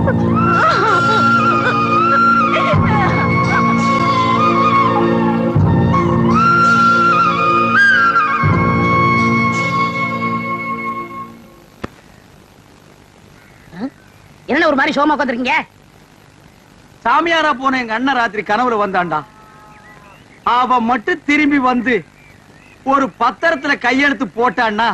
என்ன ஒரு மாதிரி சோமா உட்காந்துருக்கீங்க? சாமியாரா போன எங்க அண்ணன் ராத்திரி கனவுல வந்தாண்டா. அவ மட்டும் திரும்பி வந்து ஒரு பத்திரத்துல கையெழுத்து போட்டான்னா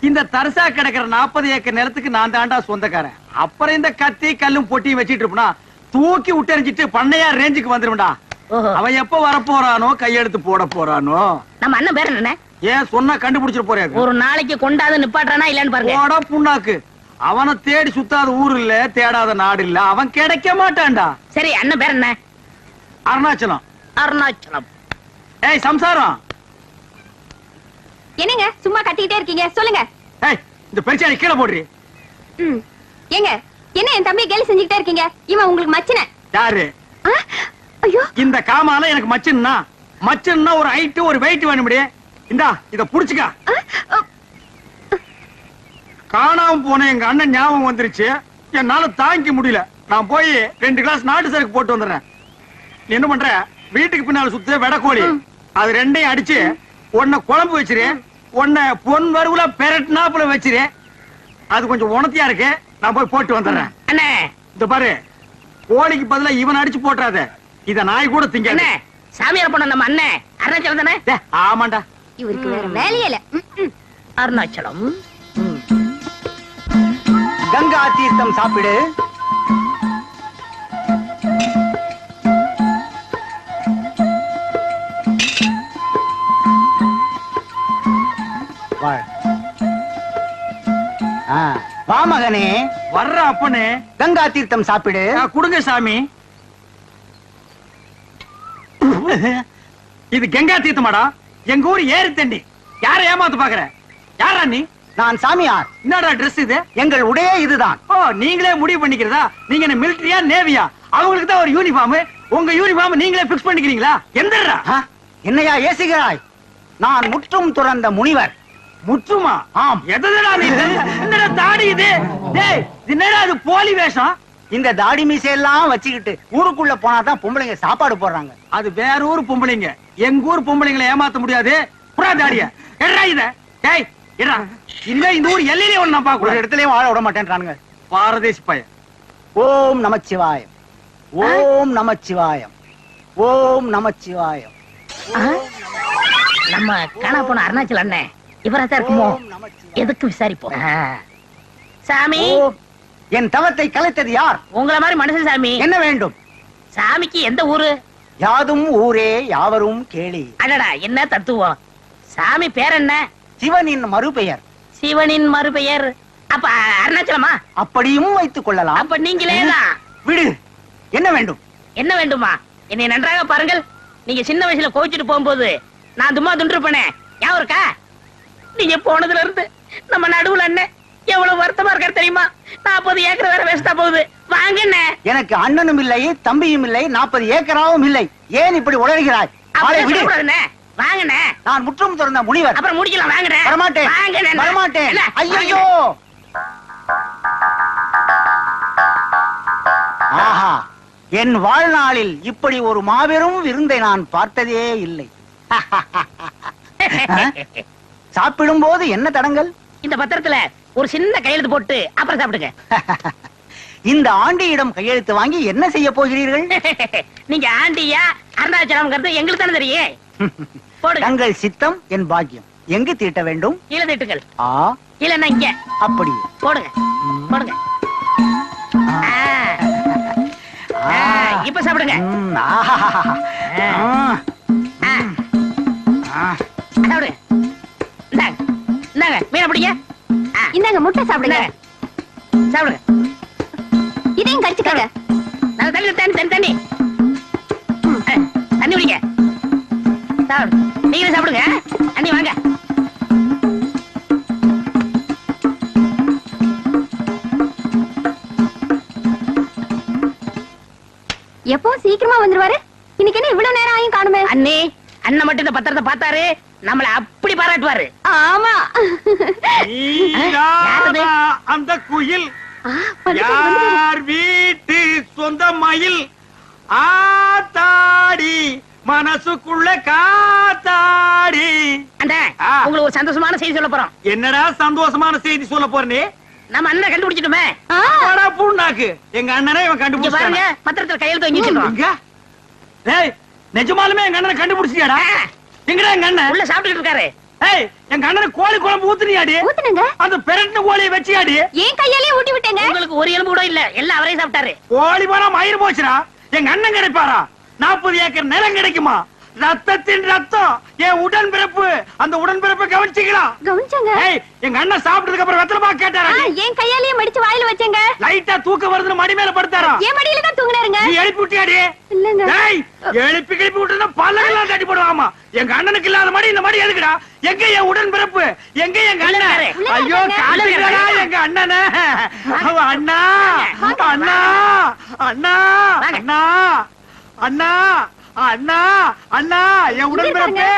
இந்த தரிசா கிடக்கிற 40 ஏக்கர் நிலத்துக்கு நான் தாண்டா சொந்தக்காரன். அப்புறம் இந்த கத்தி கல்லும் பொட்டியும் வச்சிட்டு இருப்பா தூக்கி விட்டறிஞ்சிட்டு பண்ணையா ரேஞ்சுக்கு வந்துரும்டா. அவன் எப்ப வரப்போறானோ கையெழுத்து போட போறானோ. நம்ம அண்ணன் பேர் என்ன? ஏன் சொன்னா கண்டுபிடிச்சிட்டு போறாரு. ஒரு நாளைக்கு கொண்டாது நிப்பாட்டானா இல்லன்னு பாருங்க. புண்ணாக்கு அவனை தேடி சுத்தாத ஊர் இல்ல, தேடாத நாடு இல்ல, அவன் கிடைக்க மாட்டான்டா. சரி, அண்ணன் பேர் என்ன? அருணாச்சலம். அருணாச்சலம். ஏய் சம்சாரம், என்னங்க சும்மா கத்திக்கிட்டே இருக்கீங்க? சொல்லுங்க. ஏய் இந்த பெருச்சாளி கீழே போடுறீ. ஏங்க என்ன என் தம்பி கேலி செஞ்சுக்கிட்டே இருக்கீங்க? இவன் உங்களுக்கு மச்சின. யாரு? ஐயோ, இந்த காமால எனக்கு மச்சின்னா ஒரு ஹைட் ஒரு வெயிட் வேணும்டி. இந்தா இத புடிச்சுக்க. காணாம போன எங்க அண்ணன் ஞாபகம் வந்துருச்சு. என்னால தாங்கிக்க முடியல. நான் போய் 2 கிளாஸ் நாட்டு சரக்கு போட்டு வந்துடுறேன். நீ என்ன பண்ற? வீட்டுக்கு பின்னால சுத்த வெடக்கோழி அது ரெண்டையும் அடிச்சு உன்னை குழம்பு வச்சிரு, உன்னை பொன் வறுவுல பெரட்னாப்புல வச்சிரு. அது கொஞ்சம் உணர்த்தியா இருக்கு. நான் போய் போட்டு வந்துடுறேன். அண்ணே இந்த பாரு, கோழிக்கு பதிலா இவன் அடிச்சு போட்டுறாத. இத நாய் கூட திங்க. சாமியார் பண்ண நம்ம அண்ணன் அருணாச்சலம் தானே? ஆமாண்டா. இவருக்கு வேற வேலையே இல்ல. அருணாச்சலம். கங்கா தீர்த்தம் சாப்பிடு. வா மகனே. வர்ற அப்பனே. கங்கா தீர்த்தம் சாப்பிடு. குடுங்க சாமி. இது கங்கா தீர்த்தமாடா. எங்க ஊர் ஏரி தண்ணி. யார ஏமாத்து பாக்குற? யாரா நீ? நான் சாமியார். என்னடா ட்ரெஸ் இது? எங்கள் உடையே இதுதான். ஓ, நீங்களே முடிவு பண்ணிக்கிறதா? நீங்க என்ன மிலிட்டரியா நேவியா? அவங்களுக்கு தான் ஒரு யூனிஃபார்ம். உங்க யூனிஃபார்ம் நீங்களே பிக்ஸ் பண்ணிக்கிறீங்களா? எந்தடா? என்னையா ஏசுகிறாய்? நான் முற்றும் துறந்த முனிவர். முற்றுமா? ஆம். எதடா நீ? என்னடா தாடி இது? டேய், என்னடா இது போலி வேஷம்? இந்த தாடி மீசையெல்லாம் வச்சுக்கிட்டு ஊருக்குள்ள போனாதான் பொம்பளைங்க சாப்பாடு போடுறாங்க. அது வேற ஊர் பொம்பளைங்க. எங்க ஊர் பொம்பளைங்களை ஏமாத்த முடியாது. புறா தாடிய எடா இத. டேய் எடா, இல்ல இந்த ஊர் எல்லையிலே ஒண்ணு நான் பாக்க ஒரு இடத்துலயும் வாழ விட மாட்டேன்றானுங்க. பாரதேசி பையன். ஓம் நமச்சிவாயம், ஓம் நமச்சிவாயம், ஓம் நமச்சிவாயம். நம்ம காணா போன அருணாச்சலம் அண்ணன் இவரா இருக்குமோ? எதுக்கு விசாரிப்போம். சாமி, என் தவத்தை கலைத்தது யார்? உங்கள மாதிரி மனுஷன் சாமி. என்ன வேண்டும்? சாமிக்கு எந்த ஊரு? யாதும் ஊரே யாவரும் கேளி. அடடா, என்ன தத்துவம். சாமி பேர் என்ன? சிவனின் மறுபெயர். சிவனின் மறுபெயர். அப்ப அருணாச்சலமா? அப்படியும் வைத்துக் கொள்ளலாம். அப்ப நீங்களேதான். விடு. என்ன வேண்டும்? என்ன வேண்டுமா? என்னை நன்றாக பாருங்கள். நீங்க சின்ன வயசுல கோவிச்சுட்டு போகும்போது நான் தும்மா துண்டிருப்பேனே, ஞாபகம் இருக்கா? நீங்க போனதுல இருந்து நம்ம நடுவுல அண்ணன் எவ்வளவு வருத்தமா இருக்காரு தெரியுமா? 40 ஏக்கர் வேற வேஸ்டா போகுது. வாங்க. எனக்கு அண்ணனும் இல்லை, தம்பியும் இல்லை, 40 ஏக்கராவும் இல்லை. ஏன் இப்படி உளறுகிறாய்? வாங்கண்ணே. நான் முற்றும் துறந்த முனிவர். அப்புறம் முடிக்கலாம். வாங்கண்ணே. வரமாட்டேன். வரமாட்டேன். ஐயோ. ஆஹா, என் வாழ்நாளில் இப்படி ஒரு மாபெரும் விருந்தை நான் பார்த்ததே இல்லை. சாப்பிடும் போது என்ன தடங்கள்? இந்த பத்திரத்துல ஒரு சின்ன கையெழுத்து போட்டு அப்புறம் சாப்பிடுங்க. இந்த ஆண்டியிடம் கையெழுத்து வாங்கி என்ன செய்ய போகிறீர்கள்? நீங்க ஆண்டியா அருணாச்சலம் எங்களுக்கு தானே தெரியும். தங்கள் சித்தம் என் பாக்கியம். எங்கு தீட்ட வேண்டும்? கீழே தீட்டுங்கள். இல்லன்னா இங்க. அப்படி போடுங்க. போடுங்க. இப்ப சாப்பிடுங்க. இந்தாங்க மீனை பிடிங்க. இந்தாங்க முட்டை சாப்பிடுங்க. சாப்பிடுங்க. இதையும் கடிச்சுக்கங்க. நல்ல தண்ணி தண்ணி தண்ணி தண்ணி குடிங்க. நீங்களே சாப்பிடுங்க. தண்ணி வாங்க. எப்போ சீக்கிரமா வந்துருவாரு? இன்னைக்கு என்ன இவ்வளவு நேரம் ஆயும் காணுமே? அண்ணே, அண்ணன் மட்டும் இந்த பத்திரத்தை பார்த்தாரு, நம்மள அப்படி பாராட்டுவாரு. ஆமா. அந்த குயில் யார் வீ சொந்த மயில் ஆத்தாடி மனசுக்குள்ள காத்தாடி. அண்ணே, உங்களுக்கு ஒரு சந்தோஷமான செய்தி சொல்ல போறோம். என்னடா சந்தோஷமான செய்தி சொல்ல போறே? நம்ம அண்ணனை கண்டுபிடிச்சிட்டுமே. பூண்டாக்கு எங்க அண்ணனே இவன் கண்டுபிடிச்சாங்க. பத்திரத்துல கையெழுத்து வாங்கி வச்சிருக்கோம். டேய், நிஜமாலுமே எங்க அண்ணனை கண்டுபிடிச்சியாடா? எங்கடா எங்க அண்ணன்? உள்ள சாப்பிட்டுட்டு இருக்காரு. ஏய், எங்க அண்ணனுக்கு கோழி குழம்பு ஊத்துனியாடி? ஊத்துனங்க. அந்த பெரட்டின கோழியை வச்சியாடி? ஏன் கையாலே ஊட்டி விட்டேங்க. உங்களுக்கு ஒரு எலும்பு கூட இல்ல, எல்லாம் அவரே சாப்பிட்டாரு. கோழி போனா மயிர் போச்சுடா. எங்க அண்ணன் கிடைப்பாரா? 40 ஏக்கர் நிலம் கிடைக்குமா? ரத்தத்தின் ரத்தம் என் உடன்பிறப்பு. அந்த உடன்பிறப்பை கவனிச்சீங்களா? கவனிச்சங்க. ஏய், எங்க அண்ணன் சாப்பிட்டதுக்கு அப்புறம் வெத்தலை பாக்கு கேட்டாரா? ஏன் கையாலே மடிச்சு வாயில வச்சேங்க. லைட்டா தூக்க வருதுன்னு மடி மேல படுத்தாரா? ஏன் மடியில தான் தூங்குனாருங்க. நீ எழுப்பி விட்டியாடி? இல்லங்க. டேய், எழுப்பி கிளப்பி விட்டுனா பல்லெல்லாம் தட்டி போடுவாமா. எங்க அண்ணனுக்கு இல்லாத மடி இந்த மடி எதுக்குடா? எங்க என் உடன்பிறப்பு? எங்க எங்க அண்ணன்? ஐயோ, காலையிலடா எங்க அண்ணனே. அவ அண்ணா அண்ணா அண்ணா அண்ணா அண்ணா அண்ணா அண்ணா என் உடன்பிறப்பு,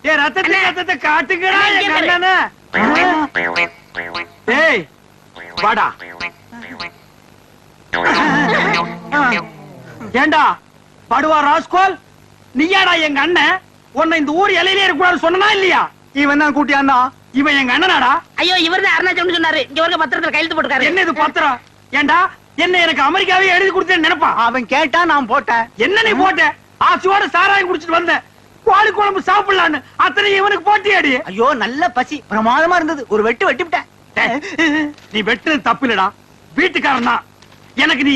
என் ரத்தத்தை காட்டுங்கடா எங்க அண்ணனே. ஏய், வாடா. ஏண்டா படுவா ராஸ்கோல், நீயாடா எங்க அண்ணன்? உன்னை இந்த ஊர் எல்லையிலே இருக்கக்கூடாது சொன்னா இல்லையா? இவன் தான் கூட்டியாண்டா. இவன் எங்க அண்ணனாடா? ஐயோ, இவர்தான் அருணாச்சலம் சொன்னாரு. இங்க ஒரு பத்திரத்துல கையெழுத்து போட்டுருக்காரு. என்ன இது பத்திரம்? ஏண்டா என்ன எனக்கு அமெரிக்காவே எழுதி கொடுத்தேன்னு நினைப்பான். அவன் கேட்டா நான் போட்டேன். என்ன நீ போட்ட? ஆசையோட சாராயம் குடிச்சிட்டு வந்தேன். கோழி குழம்பு சாப்பிடலான்னு அத்தனை இவனுக்கு போட்டியாடி. ஐயோ, நல்ல பசி பிரமாதமா இருந்தது. ஒரு வெட்டு வெட்டிவிட்டேன். நீ வெட்டுறது தப்பு இல்லடா, வீட்டுக்காரன் தான். எனக்கு நீ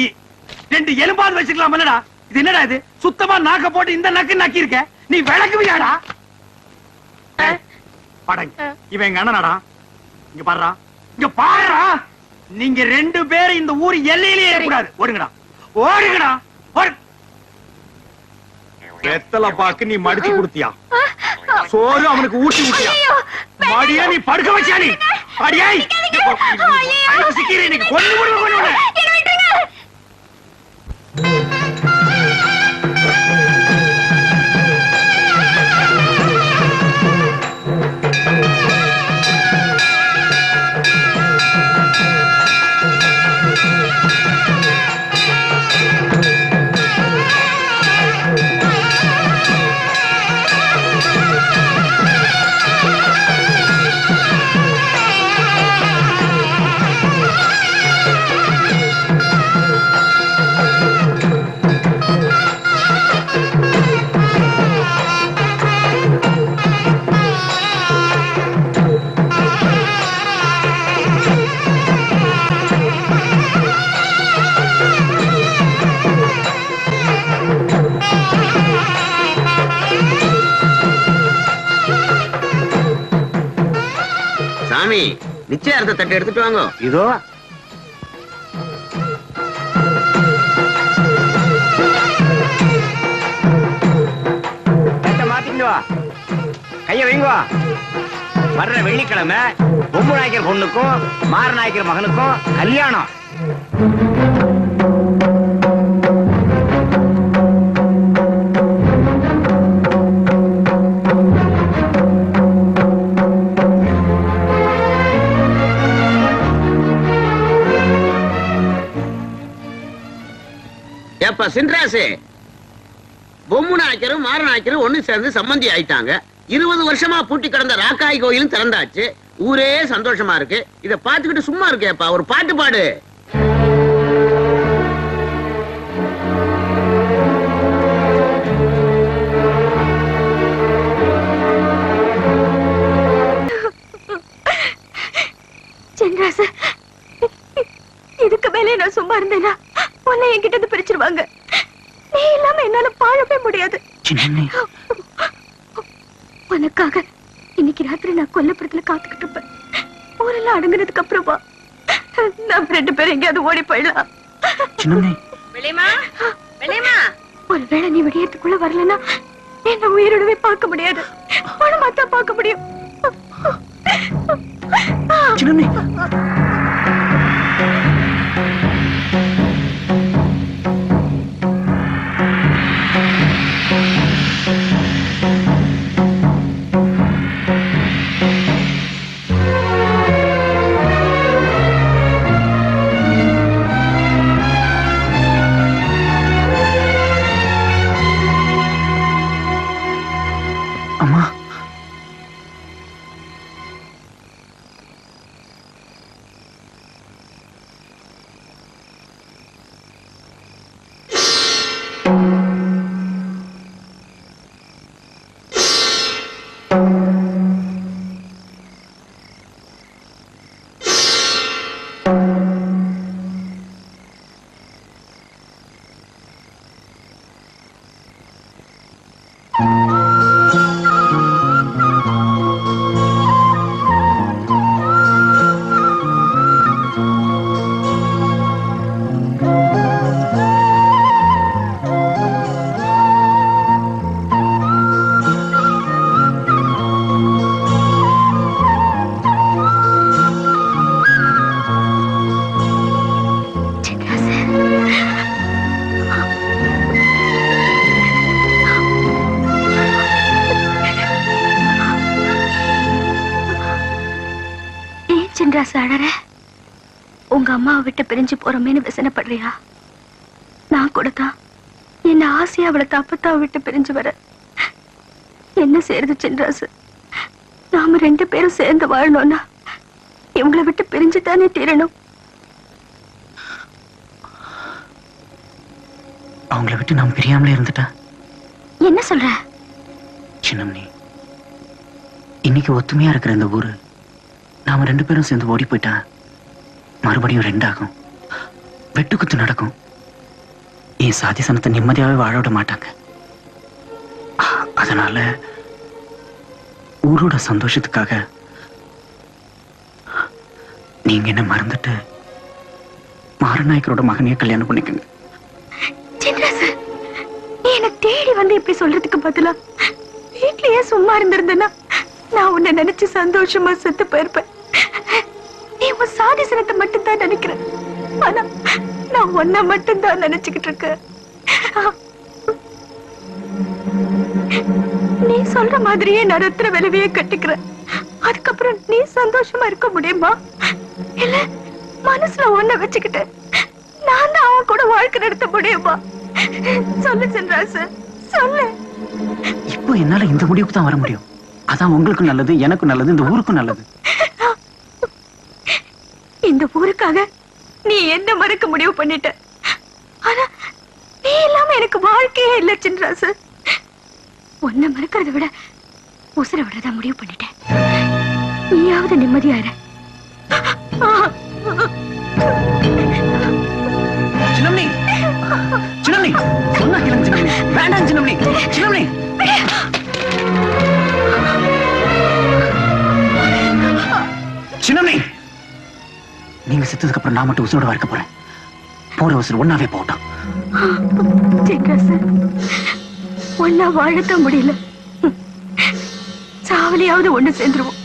2 எலும்பாவது வச்சுக்கலாம் இல்லடா? இது என்னடா இது? சுத்தமா நாக்க போட்டு இந்த நக்கு நக்கி இருக்க. நீ விளக்குவியாடா? படங்க, இவன் எங்க அண்ணனாடா. இங்க பாருடா, இங்க பாருடா. நீங்க 2 பேரும் இந்த ஊர் எல்லையிலே இருக்கக்கூடாது. ஓடுங்கடா, ஓடுங்கடா. வெத்தலை பாக்கு நீ மடிச்சு கொடுத்தியா? சோறு அவனுக்கு ஊட்டி விட்டியா? மடியா நீ படுக்க வச்சியா? நீ அடியாய் சிக்கிறேன். நீ கொண்டு கொண்டு சாமி, நிச்சயார்த்த தட்டு எடுத்துட்டு வாங்க. இதோ மாத்திட்டு வா, கைய வைங்க. வர்ற வெள்ளிக்கிழமை பொம்பு நாய்க்கர் பொண்ணுக்கும் மார நாய்க்கர் மகனுக்கும் கல்யாணம். ஏப்பா சின்ராசு, பொம்மு நாய்க்கரும் மார நாய்க்கரும் ஒண்ணு சேர்ந்து சம்பந்தி ஆயிட்டாங்க. 20 வருஷமா பூட்டி கிடந்த ராக்காய் கோயிலும் திறந்தாச்சு. ஊரே சந்தோஷமா இருக்கு. இத பாத்துக்கிட்டு சும்மா இருக்கேப்பா, ஒரு பாட்டு பாடு. சென்ராசு, இதுக்கு மேலே நான் சும்மா இருந்தேனா உன்னை என்கிட்ட இருந்து பிரிச்சிருவாங்க. நீ இல்லாம என்னால வாழவே முடியாது. உனக்காக இன்னைக்கு ராத்திரி நான் கொல்லப்புறத்துல காத்துக்கிட்டு இருப்பேன். ஊரெல்லாம் அடங்குனதுக்கு அப்புறம் வா, நம்ம 2 பேரும் எங்கேயாவது ஓடி போயிடலாம். ஒருவேளை நீ விடியறதுக்குள்ள வரலன்னா என்ன உயிரோடவே பார்க்க முடியாது. பணமா தான் பார்க்க முடியும். சின்ராசு அழற உங்க அம்மாவை விட்டு பிரிஞ்சு போறோமேனு விசனப்படுறியா? நான் கூட தான் என்ன ஆசையா அவளை தப்பத்தாவை விட்டு பிரிஞ்சு வர. என்ன செய்யறது சின்ராசு? நாம 2 பேரும் சேர்ந்து வாழணும்னா இவங்களை விட்டு பிரிஞ்சு தானே தீரணும். அவங்கள விட்டு நாம் பிரியாமலே இருந்துட்டா என்ன சொல்ற? சின்னம்னி, இன்னைக்கு ஒத்துமையா இருக்கிற இந்த ஊரு நாம 2 பேரும் சேர்ந்து ஓடி போயிட்டா மறுபடியும் 2 ஆகும். வெட்டுக்குத்து நடக்கும். என் சாதி சனத்தை நிம்மதியாவே வாழ விட மாட்டாங்க. அதனால ஊரோட சந்தோஷத்துக்காக நீங்க என்ன மறந்துட்டு மாரநாயக்கரோட மகனையே கல்யாணம் பண்ணிக்கங்க. சின்ராசு, நீ என்ன தேடி வந்து இப்படி சொல்றதுக்கு பதிலா வீட்லயே சும்மா இருந்திருந்தேன்னா நான் உன்னை நினைச்சு சந்தோஷமா செத்து போயிருப்பேன். நீ உன் சாதி சனத்தை மட்டும்தான் நினைக்கிற, ஆனா நான் உன்னை மட்டும்தான் நினைச்சுக்கிட்டு இருக்கேன். நீ சொல்ற மாதிரியே நான் ரத்திர விளைவையே கட்டிக்கிறேன். அதுக்கப்புறம் நீ சந்தோஷமா இருக்க முடியுமா? இல்ல மனசுல ஒன்ன வச்சுக்கிட்டு நான் தான் அவன் கூட வாழ்க்கை நடத்த முடியுமா? சொல்லு சின்ராசு, சொல்லு. இப்போ என்னால இந்த முடிவுக்கு தான் வர முடியும். அதான் உங்களுக்கும் நல்லது, எனக்கும் நல்லது, இந்த ஊருக்கும் நல்லது. இந்த ஊருக்காக நீ என்ன மறக்க முடிவு பண்ணிட்ட? ஆனா நீ இல்லாம எனக்கு வாழ்க்கையே இல்ல சின்ராசு. உன்னை மறக்கிறத விட உசுர விடறதா முடிவு பண்ணிட்டேன். நீயாவது நிம்மதியா இரு. சின்னம்னி, சின்னம்னி, சொன்னா கேளுங்க சின்னம்னி. வேண்டாம் சின்னம்னி, சின்னம்னி. சின்னம்னி, நீங்க செத்ததுக்கு அப்புறம் நான் மட்டும் உசுரோட இருக்க போறேன். போற உசுறு ஒன்னாவே போட்டோம். ஒன்னா வாழத்தான் முடியல, சாவலியாவது ஒண்ணு சேர்ந்துருவோம்.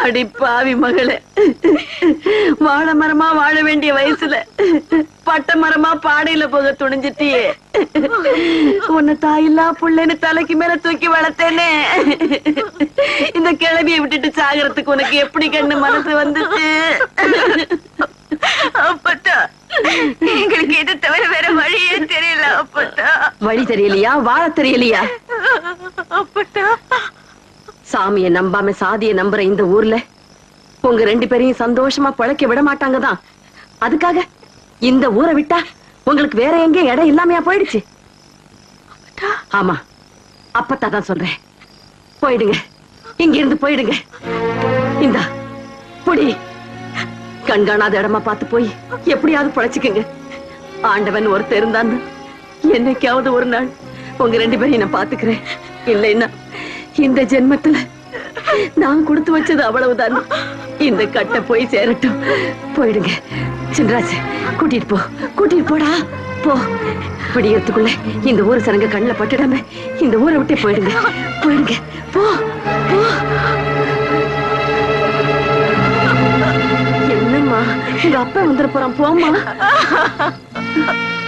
அடி பாவி மகளே, வாழ மரமா வாழ வேண்டிய வயசுல பட்ட மரமா பாடையில போக துணிஞ்சிட்டியே. உன்னை தாயில்லா புள்ளைன்னு தலைக்கு மேல தூக்கி வளர்த்தேனே, இந்த கிழவியை விட்டுட்டு சாகறதுக்கு உனக்கு எப்படி கண்ணு மனசு வந்துச்சு? அப்பட்டா, எங்களுக்கு எது தவிர வேற வழியே தெரியல. அப்பட்டா, வழி தெரியலையா? வாழ தெரியலையா? அப்பட்டா, சாமியை நம்பாம சாதியை நம்புற இந்த ஊர்ல உங்க 2 பேரையும் சந்தோஷமா பழக்க விட மாட்டாங்கதான். அதுக்காக இந்த ஊரை விட்டா உங்களுக்கு வேற எங்க இடம் இல்லாமையா போயிடுச்சு? ஆமா, அப்பத்தான் சொல்றேன். போயிடுங்க, இங்க இருந்து போயிடுங்க. இந்தா புடி, கண்காணாத இடமா பார்த்து போய் எப்படியாவது பழச்சுக்குங்க. ஆண்டவன் ஒருத்தர் இருந்தான்னு என்னைக்காவது ஒரு நாள் உங்க 2 பேரையும் நான் பாத்துக்கிறேன். இல்லைன்னா இந்த ஜென்மத்துல நான் கொடுத்து வச்சது அவ்வளவுதான். இந்த கட்ட போய் சேரட்டும். போயிடுங்க. சின்ராஜ், கூட்டிட்டு போடா, போ. பிடிக்கிறதுக்குள்ள இந்த ஊர் சனங்க கண்ணுல பட்டுடாம இந்த ஊரை விட்டே போயிடுங்க. போ. என்னம்மா, உங்க அப்பா வந்துட போறான், போம்மா.